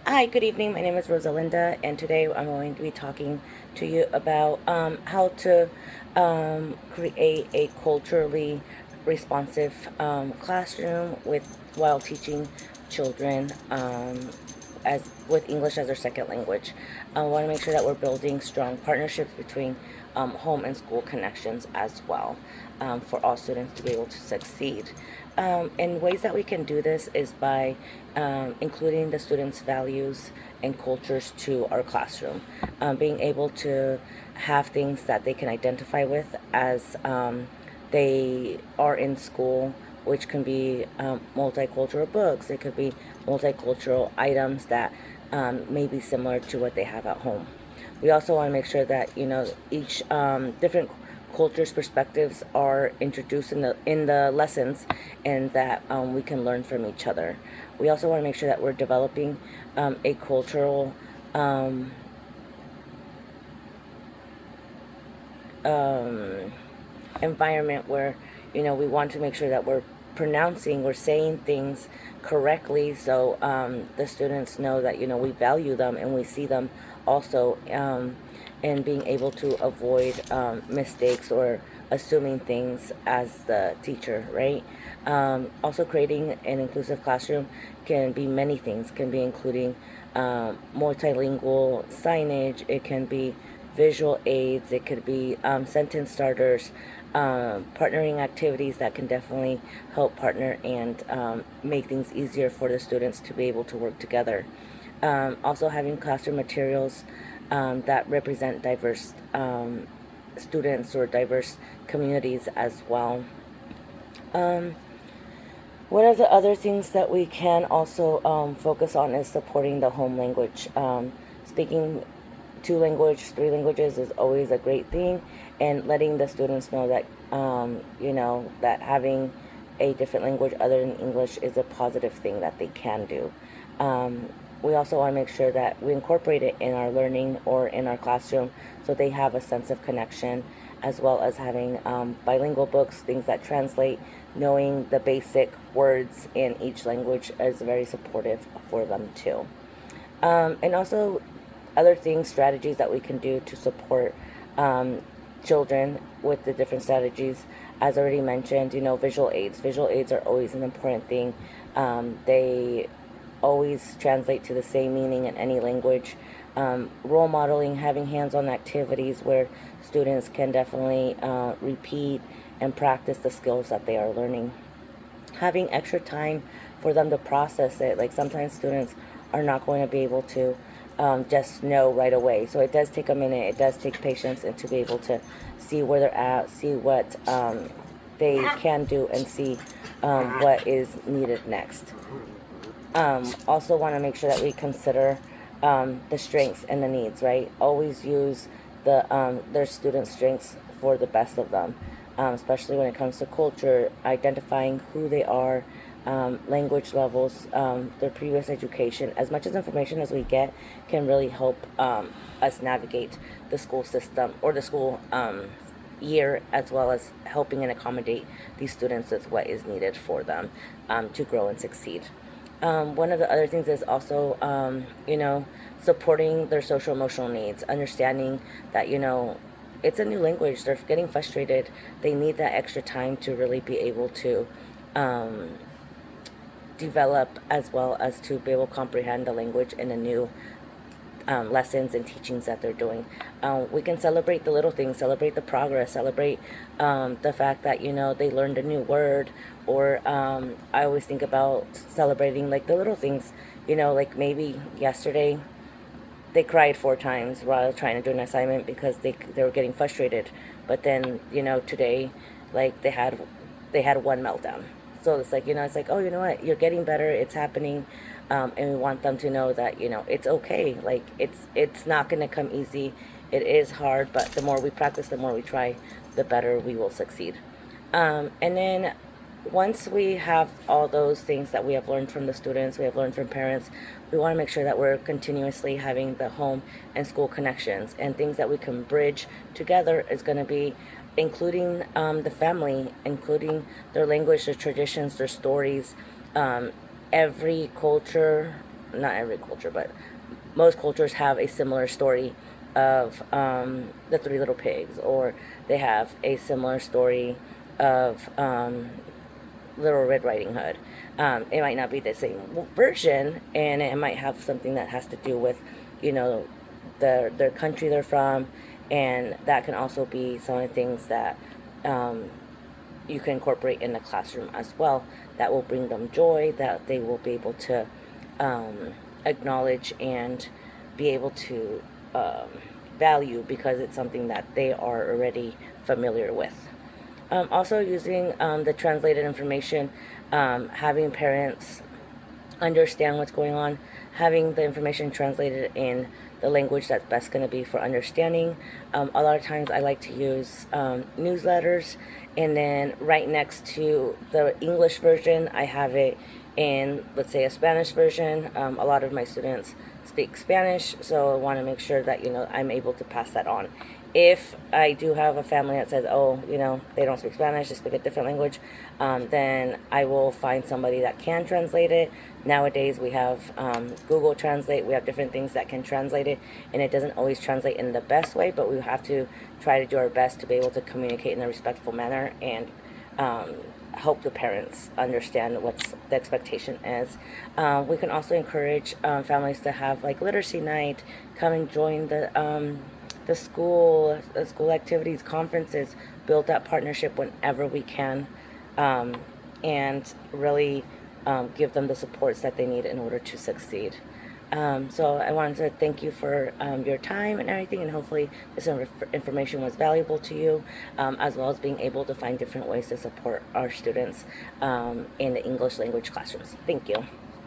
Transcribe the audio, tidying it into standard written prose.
Hi, good evening. My name is Rosalinda, and today I'm going to be talking to you about how to create a culturally responsive classroom with while teaching children as with English as their second language. I want to make sure that we're building strong partnerships between home and school connections as well for all students to be able to succeed. And ways that we can do this is by including the students' values and cultures to our classroom, being able to have things that they can identify with as they are in school, which can be multicultural books. It could be multicultural items that may be similar to what they have at home. We also want to make sure that each different cultures' perspectives are introduced in the lessons, and that we can learn from each other. We also want to make sure that we're developing a cultural um, environment where we want to make sure that we're saying things correctly, so the students know that we value them and we see them also, and being able to avoid mistakes or assuming things as the teacher, right? Also, creating an inclusive classroom can be many things. Can be including multilingual signage. It can be visual aids. It could be sentence starters, partnering activities that can definitely help partner and make things easier for the students to be able to work together. Also, having classroom materials that represent diverse students or diverse communities as well. Um, One of the other things that we can also focus on is supporting the home language. Speaking two language, three languages is always a great thing, and letting the students know that that having a different language other than English is a positive thing that they can do. Um, we also want to make sure that we incorporate it in our learning or in our classroom so they have a sense of connection, as well as having bilingual books, things that translate, knowing the basic words in each language is very supportive for them too. And also other things, strategies that we can do to support um, children with the different strategies. As already mentioned, visual aids. Visual aids are always an important thing. They always translate to the same meaning in any language. Role modeling, having hands-on activities where students can definitely repeat and practice the skills that they are learning. Having extra time for them to process it. Like sometimes students are not going to be able to just know right away. So it does take a minute. It does take patience, and to be able to see where they're at, see what they can do, and see what is needed next. Also want to make sure that we consider the strengths and the needs, right? Always use their students' strengths for the best of them, especially when it comes to culture, identifying who they are, language levels, their previous education. As much as information as we get can really help us navigate the school system or the school year, as well as helping and accommodate these students with what is needed for them to grow and succeed. One of the other things is also, supporting their social emotional needs, understanding that, it's a new language, they're getting frustrated, they need that extra time to really be able to um, develop, as well as to be able to comprehend the language in a new lessons and teachings that they're doing. We can celebrate the little things, celebrate the progress, celebrate the fact that they learned a new word, or I always think about celebrating like the little things. Like maybe yesterday they cried 4 times while trying to do an assignment because they were getting frustrated, but then today, like they had one meltdown. So it's like, it's like, oh, you know what, you're getting better, it's happening. And we want them to know that it's okay. Like it's not going to come easy. It is hard, but the more we practice, the more we try, the better we will succeed. And then once we have all those things that we have learned from the students, we have learned from parents, we want to make sure that we're continuously having the home and school connections, and things that we can bridge together is going to be including the family, including their language, their traditions, their stories. Um, every culture not every culture, but most cultures have a similar story of the Three Little Pigs, or they have a similar story of Little Red Riding Hood. It might not be the same version, and it might have something that has to do with, you know, their country they're from, and that can also be some of the things that you can incorporate in the classroom as well. That will bring them joy, that they will be able to acknowledge and be able to value, because it's something that they are already familiar with. Also using the translated information, having parents understand what's going on, having the information translated in the language that's best going to be for understanding. A lot of times I like to use newsletters, and then right next to the English version I have it in, let's say, a Spanish version. A lot of my students speak Spanish, so I want to make sure that, you know, I'm able to pass that on. If I do have a family that says, oh, you know, they don't speak Spanish, they speak a different language, then I will find somebody that can translate it. Nowadays we have Google Translate, we have different things that can translate it, and it doesn't always translate in the best way, but we have to try to do our best to be able to communicate in a respectful manner and help the parents understand what the expectation is. We can also encourage families to have like literacy night, come and join the school activities, conferences, build that partnership whenever we can, and really give them the supports that they need in order to succeed. So I wanted to thank you for your time and everything, and hopefully this information was valuable to you, as well as being able to find different ways to support our students in the English language classrooms. Thank you.